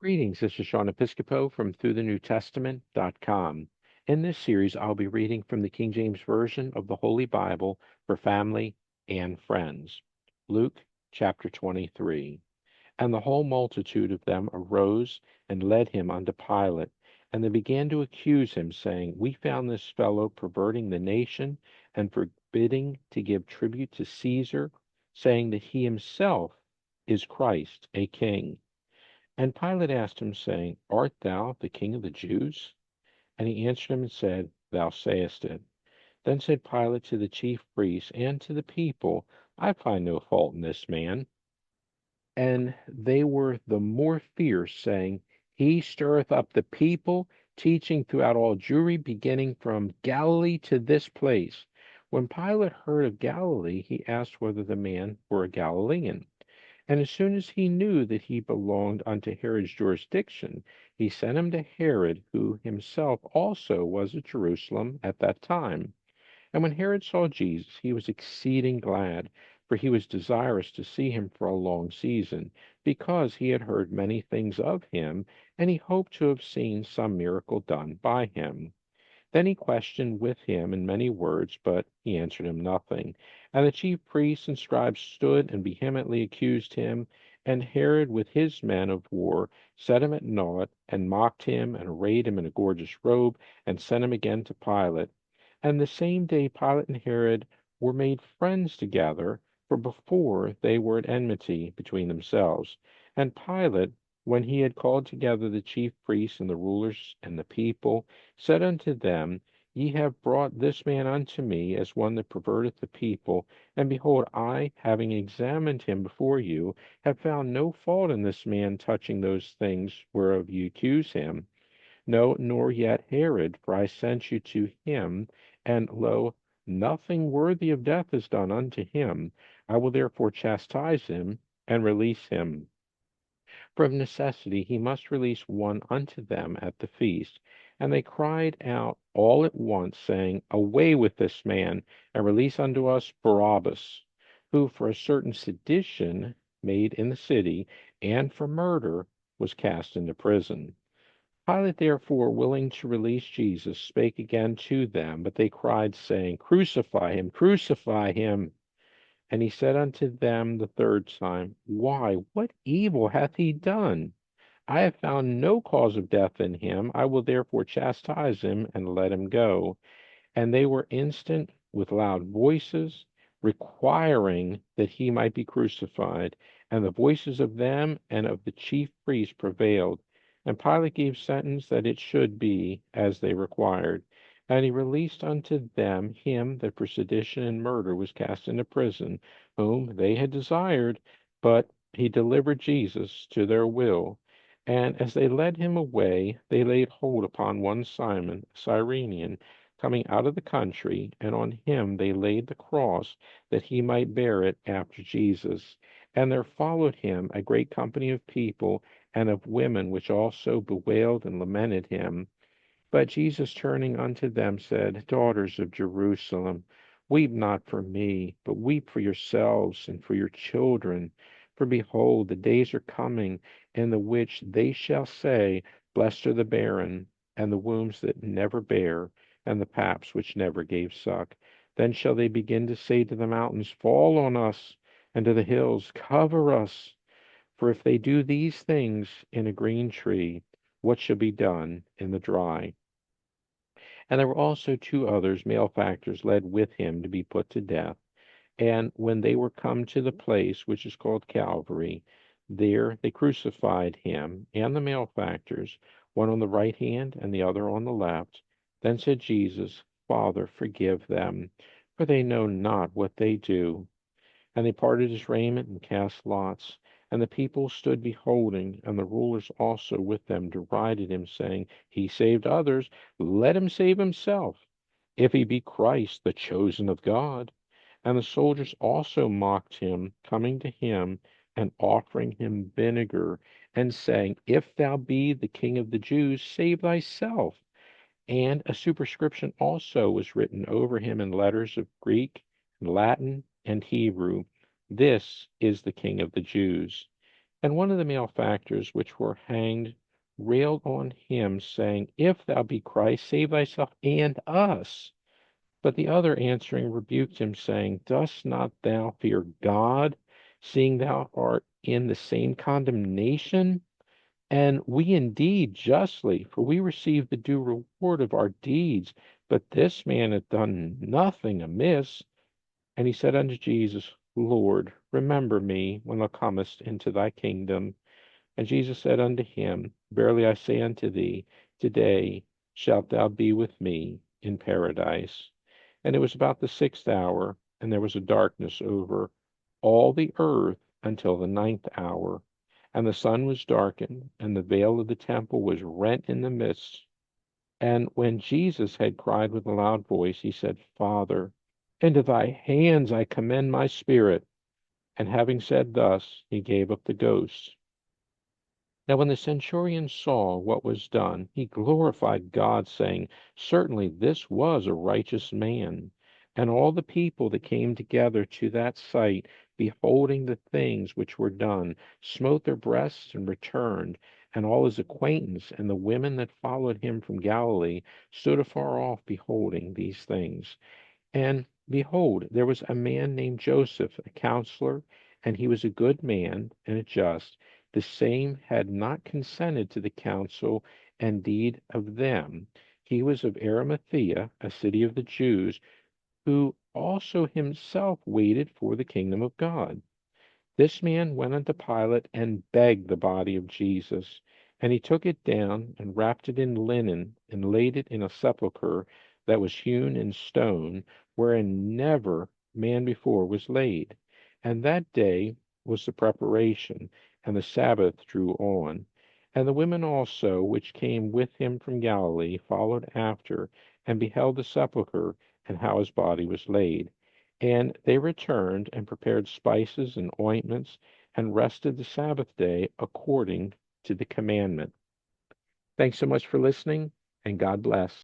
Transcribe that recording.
Greetings, this is Sean Episcopo from ThroughTheNewTestament.com. In this series, I'll be reading from the King James Version of the Holy Bible for family and friends. Luke chapter 23. And the whole multitude of them arose and led him unto Pilate. And they began to accuse him, saying, We found this fellow perverting the nation and forbidding to give tribute to Caesar, saying that he himself is Christ, a king. And Pilate asked him, saying, Art thou the king of the Jews? And he answered him and said, Thou sayest it. Then said Pilate to the chief priests and to the people, I find no fault in this man. And they were the more fierce, saying, He stirreth up the people, teaching throughout all Jewry, beginning from Galilee to this place. When Pilate heard of Galilee, he asked whether the man were a Galilean. And as soon as he knew that he belonged unto Herod's jurisdiction, he sent him to Herod, who himself also was at Jerusalem at that time. And when Herod saw Jesus, he was exceeding glad, for he was desirous to see him for a long season, because he had heard many things of him, and he hoped to have seen some miracle done by him. Then he questioned with him in many words, but he answered him nothing. And the chief priests and scribes stood and vehemently accused him. And Herod with his men of war set him at naught, and mocked him, and arrayed him in a gorgeous robe, and sent him again to Pilate. And the same day Pilate and Herod were made friends together, for before they were at enmity between themselves. And Pilate, when he had called together the chief priests and the rulers and the people, said unto them, Ye have brought this man unto me as one that perverteth the people. And behold, I, having examined him before you, have found no fault in this man touching those things whereof ye accuse him. No, nor yet Herod, for I sent you to him, and lo, nothing worthy of death is done unto him. I will therefore chastise him and release him. For of necessity he must release one unto them at the feast. And they cried out all at once, saying, Away with this man, and release unto us Barabbas, who for a certain sedition made in the city, and for murder, was cast into prison. Pilate therefore, willing to release Jesus, spake again to them, but they cried, saying, Crucify him, crucify him. And he said unto them the third time, Why, what evil hath he done? I have found no cause of death in him. I will therefore chastise him and let him go. And they were instant with loud voices, requiring that he might be crucified. And the voices of them and of the chief priests prevailed. And Pilate gave sentence that it should be as they required. And he released unto them him that for sedition and murder was cast into prison, whom they had desired, but he delivered Jesus to their will. And as they led him away, they laid hold upon one Simon, a Cyrenian, coming out of the country, and on him they laid the cross, that he might bear it after Jesus. And there followed him a great company of people and of women, which also bewailed and lamented him. But Jesus turning unto them said, Daughters of Jerusalem, weep not for me, but weep for yourselves and for your children. For behold, the days are coming, in the which they shall say, Blessed are the barren, and the wombs that never bare, and the paps which never gave suck. Then shall they begin to say to the mountains, Fall on us, and to the hills, Cover us. For if they do these things in a green tree, what shall be done in the dry? And there were also two others, malefactors, led with him to be put to death. And when they were come to the place which is called Calvary, there they crucified him and the malefactors, one on the right hand and the other on the left. Then said Jesus, Father, forgive them, for they know not what they do. And they parted his raiment and cast lots. And the people stood beholding, and the rulers also with them derided him, saying, He saved others, let him save himself, if he be Christ, the chosen of God. And the soldiers also mocked him, coming to him and offering him vinegar, and saying, If thou be the king of the Jews, save thyself. And a superscription also was written over him in letters of Greek, Latin, and Hebrew. This is the King of the Jews. And one of the malefactors which were hanged railed on him, saying, If thou be Christ, save thyself and us. But the other answering rebuked him, saying, Dost not thou fear God, seeing thou art in the same condemnation? And we indeed justly, for we receive the due reward of our deeds. But this man hath done nothing amiss. And he said unto Jesus, Lord, remember me when thou comest into thy kingdom. And Jesus said unto him, Verily I say unto thee, today shalt thou be with me in paradise. And it was about the 6th hour, and there was a darkness over all the earth until the 9th hour. And the sun was darkened, and the veil of the temple was rent in the midst. And when Jesus had cried with a loud voice, he said, Father, into thy hands I commend my spirit. And having said thus, he gave up the ghost. Now when the centurion saw what was done, he glorified God, saying, Certainly this was a righteous man. And all the people that came together to that sight, beholding the things which were done, smote their breasts and returned. And all his acquaintance and the women that followed him from Galilee stood afar off, beholding these things. And behold, there was a man named Joseph, a counselor, and he was a good man and a just. The same had not consented to the counsel and deed of them. He was of Arimathea, a city of the Jews, who also himself waited for the kingdom of God. This man went unto Pilate and begged the body of Jesus. And he took it down and wrapped it in linen and laid it in a sepulchre that was hewn in stone, wherein never man before was laid. And that day was the preparation, and the Sabbath drew on. And the women also, which came with him from Galilee, followed after, and beheld the sepulchre, and how his body was laid. And they returned and prepared spices and ointments, and rested the Sabbath day according to the commandment. Thanks so much for listening, and God bless.